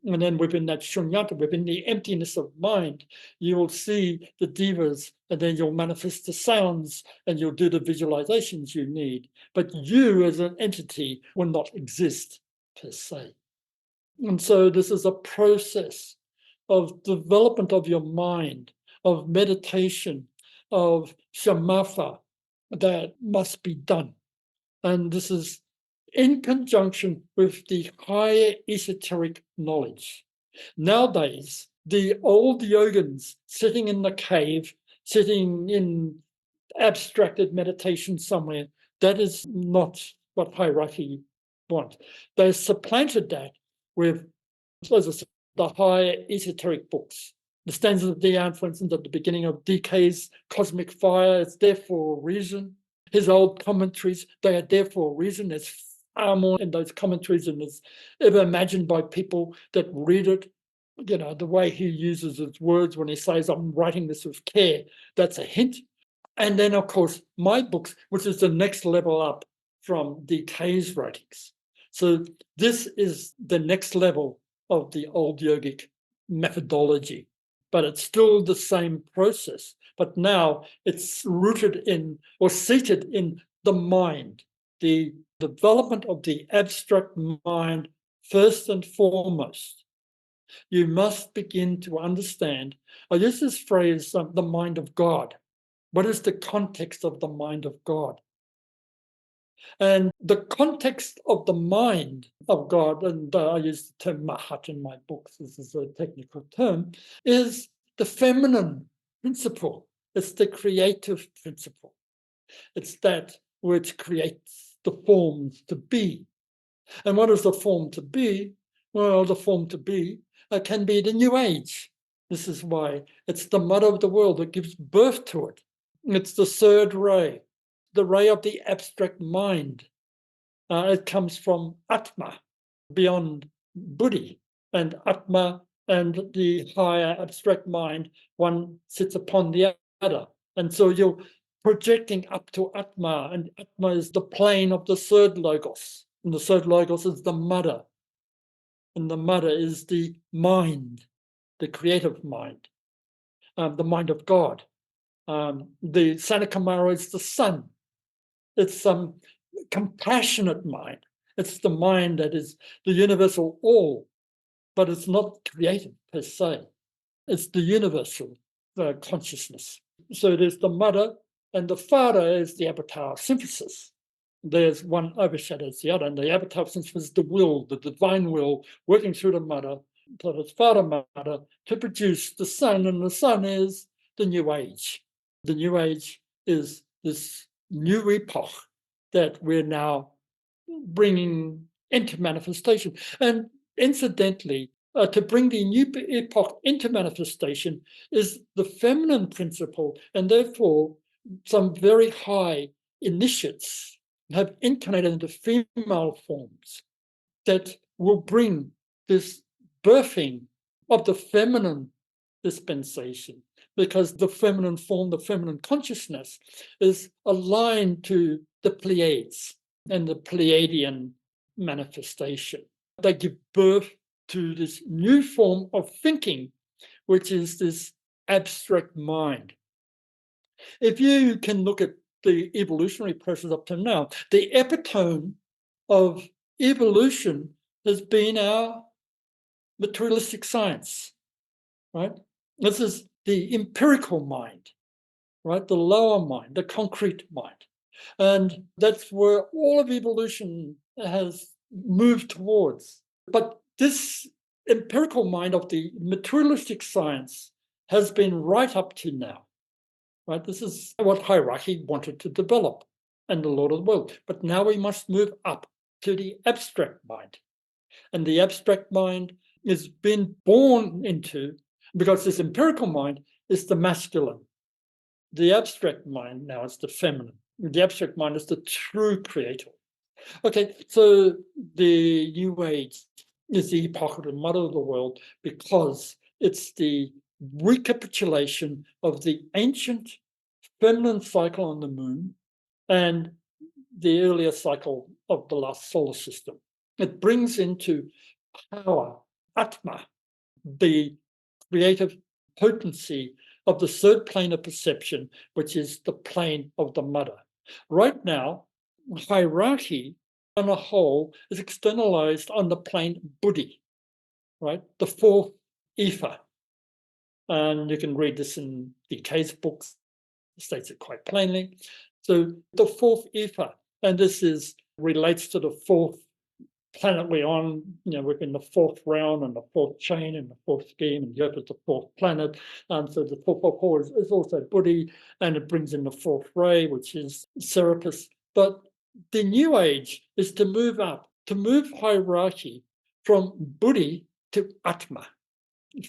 And then within that shunyata, within the emptiness of mind, you will see the devas, and then you'll manifest the sounds and you'll do the visualizations you need. But you as an entity will not exist per se. And so this is a process of development of your mind, of meditation, of shamatha that must be done. And this is in conjunction with the higher esoteric knowledge. Nowadays, the old yogins sitting in the cave, sitting in abstracted meditation somewhere, that is not what hierarchy want. They supplanted that with, as I said, the higher esoteric books. The stanzas of Dian, for instance, at the beginning of DK's Cosmic Fire, it's there for a reason. His old commentaries, they are there for a reason. There's far more in those commentaries than is ever imagined by people that read it. You know, the way he uses his words when he says, I'm writing this with care, that's a hint. And then, of course, my books, which is the next level up from DK's writings. So this is the next level of the old yogic methodology, but it's still the same process. But now it's rooted in or seated in the mind, the development of the abstract mind first and foremost. You must begin to understand. I use this phrase, the mind of God. What is the context of the mind of God? And the context of the mind of God, and I use the term mahat in my books, this is a technical term, is the feminine principle. It's the creative principle. It's that which creates the forms to be. And what is the form to be? Well, the form to be can be the new age. This is why it's the mother of the world that gives birth to it. It's the third ray, the ray of the abstract mind. It comes from Atma, beyond Buddhi, and Atma and the higher abstract mind, one sits upon the other. And so you're projecting up to Atma, and Atma is the plane of the third logos. And the third logos is the mother. And the mother is the mind, the creative mind, the mind of God. The Sanakamara is the sun. It's some compassionate mind. It's the mind that is the universal all, but it's not creative per se. It's the universal consciousness. So there's the mother, and the father is the avatar synthesis. There's one overshadows the other, and the avatar synthesis is the will, the divine will, working through the mother, so it's father, mother, to produce the son, and the son is the new age. The new age is this new epoch that we're now bringing into manifestation. And incidentally, to bring the new epoch into manifestation is the feminine principle, and therefore some very high initiates have incarnated into female forms that will bring this birthing of the feminine dispensation, because the feminine form, the feminine consciousness, is aligned to the Pleiades and the Pleiadian manifestation. They give birth to this new form of thinking, which is this abstract mind. If you can look at the evolutionary process up to now, the epitome of evolution has been our materialistic science, right? This is the empirical mind, right? The lower mind, the concrete mind. And that's where all of evolution has moved towards. But this empirical mind of the materialistic science has been right up to now, right? This is what hierarchy wanted to develop and the Lord of the world. But now we must move up to the abstract mind. And the abstract mind is been born into, because this empirical mind is the masculine. The abstract mind now is the feminine. The abstract mind is the true creator. Okay, so the New Age is the epoch of the mother of the world because it's the recapitulation of the ancient feminine cycle on the moon and the earlier cycle of the last solar system. It brings into power, Atma, the creative potency of the third plane of perception, which is the plane of the mother. Right now, hierarchy on a whole is externalized on the plane Buddhi, right? The fourth ether. And you can read this in DK's books, it states it quite plainly. So the fourth ether, and this relates to the fourth planet we're on, we're in the fourth round and the fourth chain and the fourth scheme, and Yoga is the fourth planet. So the fourth is also Buddhi, and it brings in the fourth ray, which is Serapis. But the New Age is to move up, to move hierarchy from Buddhi to Atma,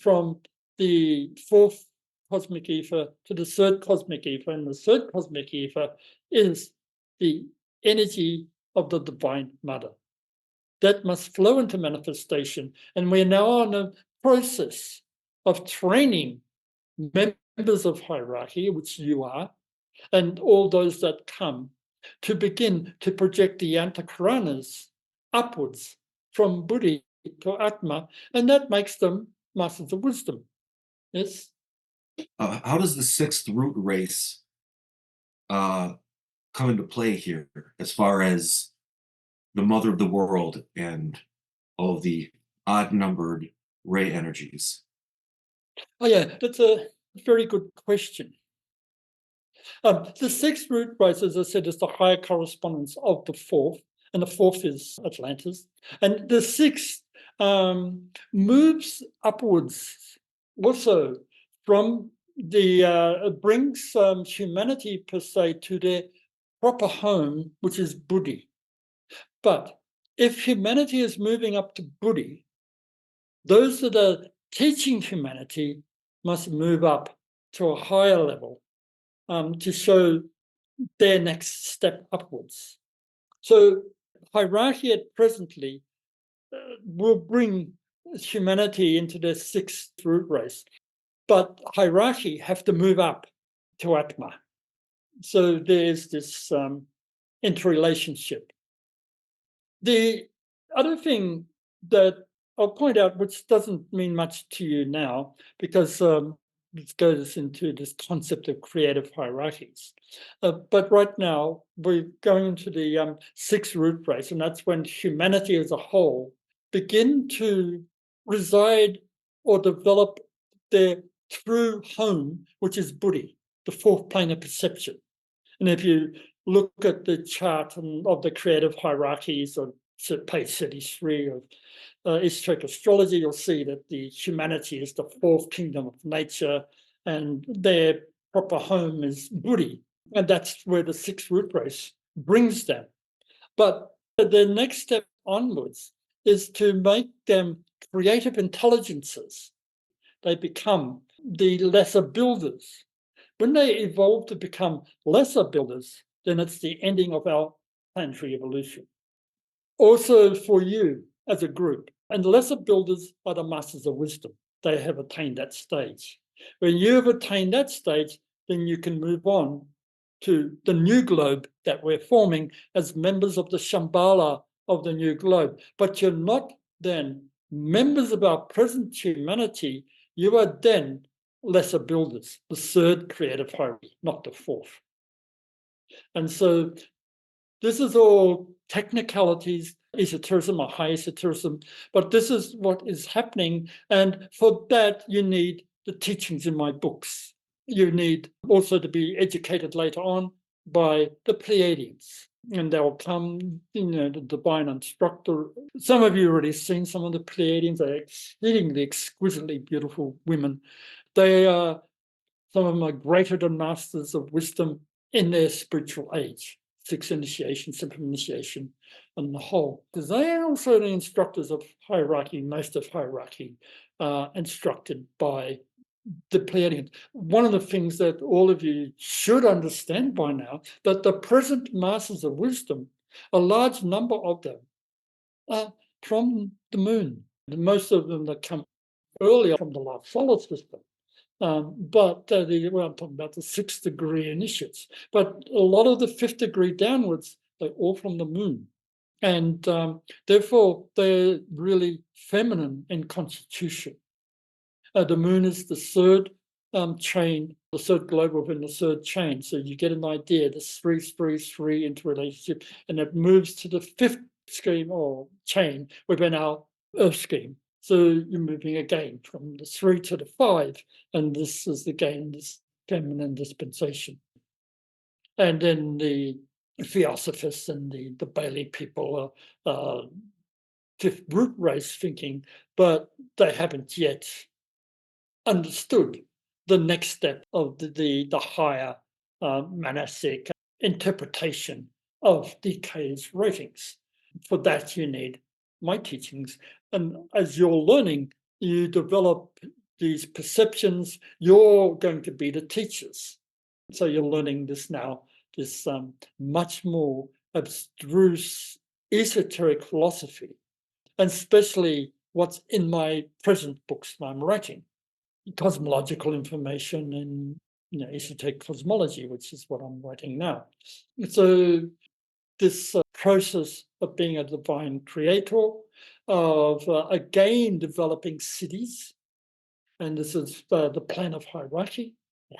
from the fourth cosmic ether to the third cosmic ether, and the third cosmic ether is the energy of the Divine Mother. That must flow into manifestation. And we're now on a process of training members of hierarchy, which you are, and all those that come, to begin to project the antakaranas upwards from Buddhi to Atma, and that makes them masters of wisdom. Yes?
How does the sixth root race come into play here as far as the mother of the world and all of the odd-numbered ray energies?
Oh yeah, that's a very good question. The sixth root race, as I said, is the higher correspondence of the fourth, and the fourth is Atlantis. And the sixth moves upwards also from brings humanity per se to their proper home, which is Buddhi. But if humanity is moving up to Buddhi, those that are teaching humanity must move up to a higher level to show their next step upwards. So hierarchy at presently will bring humanity into the sixth root race, but hierarchy have to move up to Atma. So there's this interrelationship. The other thing that I'll point out, which doesn't mean much to you now, because it goes into this concept of creative hierarchies. But right now, we're going into the sixth root race, and that's when humanity as a whole begin to reside or develop their true home, which is Buddhi, the fourth plane of perception. And if you look at the chart of the creative hierarchies on page 33 of esoteric astrology, you'll see that the humanity is the fourth kingdom of nature, and their proper home is Buddhi. And that's where the sixth root race brings them. But the next step onwards is to make them creative intelligences. They become the lesser builders. When they evolve to become lesser builders, then it's the ending of our planetary evolution. Also for you as a group, and the lesser builders are the masters of wisdom. They have attained that stage. When you have attained that stage, then you can move on to the new globe that we're forming as members of the Shambhala of the new globe. But you're not then members of our present humanity, you are then lesser builders, the third creative hierarchy, not the fourth. And so this is all technicalities, esotericism or high esotericism, but this is what is happening. And for that, you need the teachings in my books. You need also to be educated later on by the Pleiadians. And they'll come, the divine instructor. Some of you already seen some of the Pleiadians. They're exceedingly exquisitely beautiful women. They are, some of them are greater than masters of wisdom in their spiritual age. 6 initiation, 7 initiation, and the whole. Because they are also the instructors of hierarchy, most of hierarchy, instructed by the Pleiadians. One of the things that all of you should understand by now, that the present masters of wisdom, a large number of them are from the moon. Most of them that come earlier from the last solar system. But I'm talking about the 6th degree initiates. But a lot of the 5th degree downwards, they're all from the moon. And therefore, they're really feminine in constitution. The moon is the third chain, the third globe within the third chain. So you get an idea, this 3 interrelationship, and it moves to the 5th scheme or chain within our Earth scheme. So you're moving again from the 3 to the 5, and this is again this feminine dispensation. And then the Theosophists and the Bailey people are fifth root race thinking, but they haven't yet understood the next step of the higher monastic interpretation of DK's ratings. For that, you need my teachings. And as you're learning, you develop these perceptions. You're going to be the teachers. So you're learning this now, this much more abstruse esoteric philosophy, and especially what's in my present books that I'm writing. Cosmological information and esoteric cosmology, which is what I'm writing now. So this process of being a divine creator, of again developing cities, and this is the plan of hierarchy,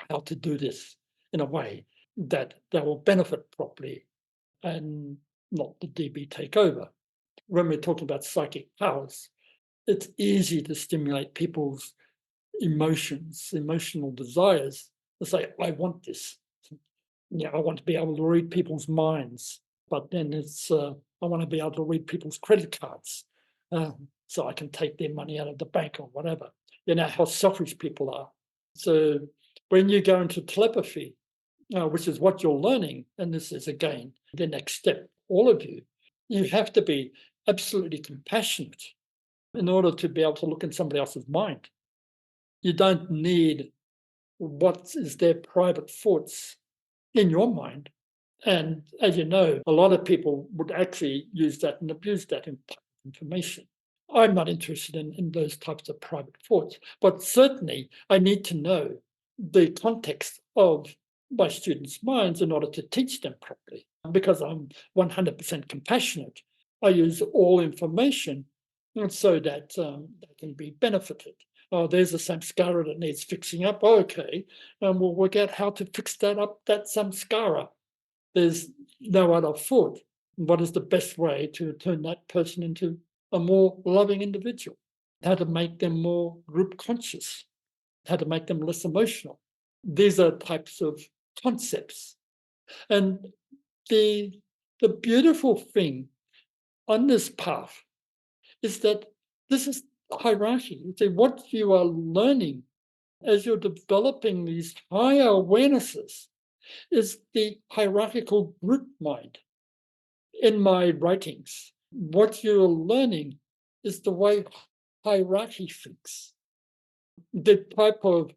how to do this in a way that will benefit properly and not the DB take over. When we're talking about psychic powers, it's easy to stimulate people's emotions, emotional desires, to say, I want this. I want to be able to read people's minds, but then it's, I want to be able to read people's credit cards so I can take their money out of the bank or whatever. You know how selfish people are. So when you go into telepathy, which is what you're learning, and this is again the next step, all of you, you have to be absolutely compassionate in order to be able to look in somebody else's mind. You don't need what is their private thoughts in your mind. And as you know, a lot of people would actually use that and abuse that information. I'm not interested in those types of private thoughts, but certainly I need to know the context of my students' minds in order to teach them properly. Because I'm 100% compassionate, I use all information so that they can be benefited. Oh, there's a samskara that needs fixing up. Okay, and we'll work out how to fix that up, that samskara. There's no other thought. What is the best way to turn that person into a more loving individual? How to make them more group conscious? How to make them less emotional? These are types of concepts. And the beautiful thing on this path is that this is hierarchy. So what you are learning as you're developing these higher awarenesses is the hierarchical group mind. in my writings, what you're learning is the way hierarchy thinks. The type of,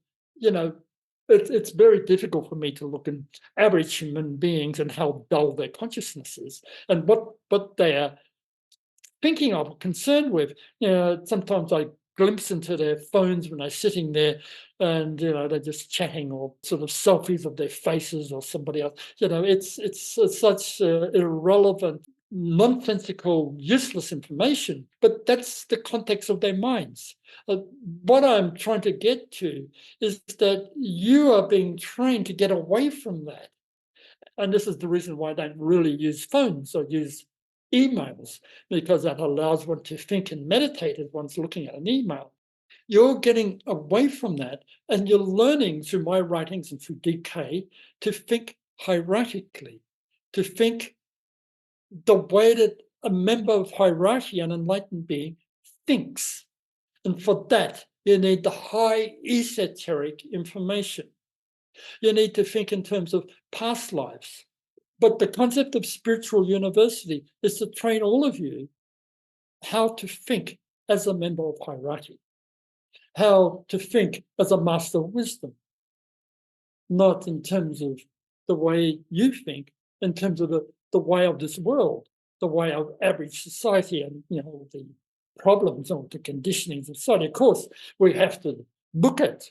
it's very difficult for me to look at average human beings and how dull their consciousness is and what they are thinking of or concerned with. Sometimes I glimpse into their phones when they're sitting there and, they're just chatting or sort of selfies of their faces or somebody else. It's such irrelevant, nonsensical, useless information, but that's the context of their minds. What I'm trying to get to is that you are being trained to get away from that. And this is the reason why I don't really use phones or use emails, because that allows one to think and meditate as one's looking at an email. You're getting away from that, and you're learning through my writings and through DK to think hierarchically, to think the way that a member of hierarchy, an enlightened being, thinks. And for that, you need the high esoteric information. You need to think in terms of past lives. But the concept of spiritual university is to train all of you how to think as a member of hierarchy, how to think as a master of wisdom, not in terms of the way you think, in terms of the way of this world, the way of average society and the problems or the conditionings of society. Of course, we have to look at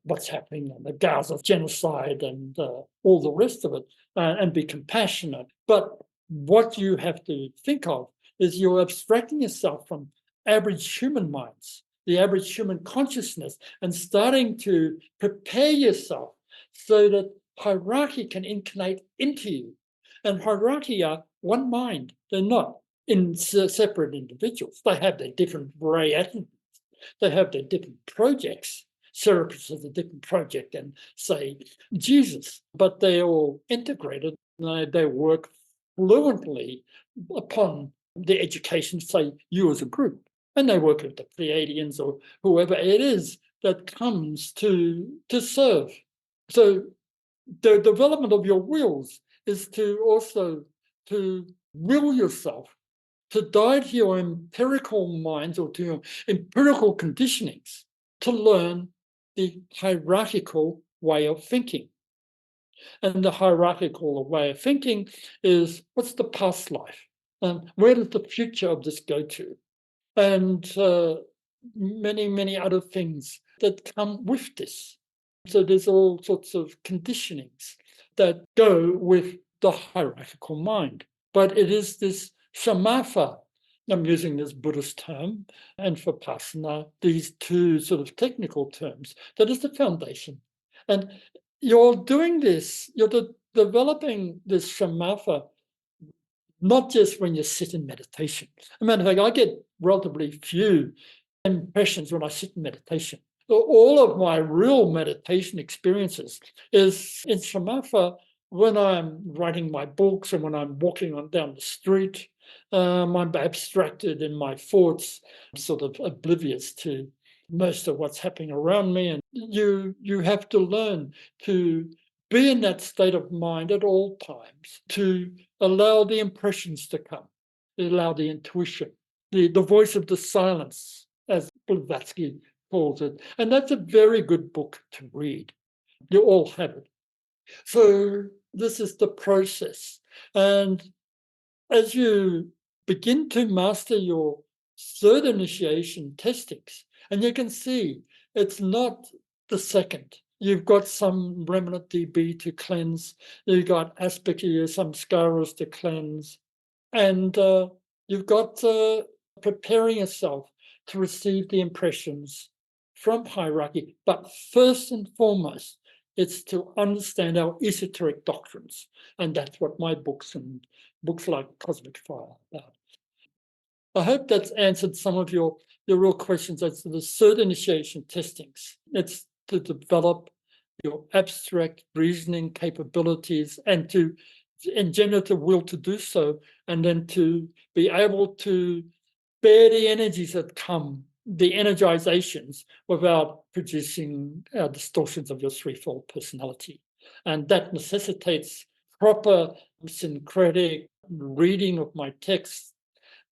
what's happening in the Gaza genocide and all the rest of it and be compassionate. But what you have to think of is you're abstracting yourself from average human minds, the average human consciousness, and starting to prepare yourself so that hierarchy can incarnate into you. And hierarchy are one mind. They're not separate individuals. They have their different ray attributes. They have their different projects. Serapis is a different project than, say, Jesus, but they're all integrated. They work fluently upon the education, say, you as a group. And they work with the Pleiadians or whoever it is that comes to serve. So the development of your wills is to also to will yourself to die to your empirical minds or to your empirical conditionings to learn the hierarchical way of thinking. And the hierarchical way of thinking is, what's the past life? And where does the future of this go to? And many, many other things that come with this. So there's all sorts of conditionings that go with the hierarchical mind. But it is this shamatha, I'm using this Buddhist term, and vipassana, these two sort of technical terms, that is the foundation. And you're doing this, you're developing this shamatha not just when you sit in meditation. As a matter of fact, I get relatively few impressions when I sit in meditation. All of my real meditation experiences is in shamatha when I'm writing my books and when I'm walking on down the street. I'm abstracted in my thoughts, sort of oblivious to most of what's happening around me. And you have to learn to be in that state of mind at all times, to allow the impressions to come, allow the intuition, the voice of the silence, as Blavatsky calls it. And that's a very good book to read. You all have it. So this is the process. And as you begin to master your third initiation testings, and you can see it's not the second. You've got some remnant DB to cleanse. You've got aspect of you, some scaras to cleanse. And you've got preparing yourself to receive the impressions from hierarchy. But first and foremost, it's to understand our esoteric doctrines. And that's what my books and books like Cosmic Fire are about. I hope that's answered some of your real questions as to the third initiation testings. It's to develop your abstract reasoning capabilities and to engender the will to do so, and then to be able to bear the energies that come, the energizations, without producing distortions of your threefold personality. And that necessitates proper syncretic reading of my text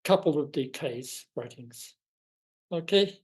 coupled with DK's writings. Okay,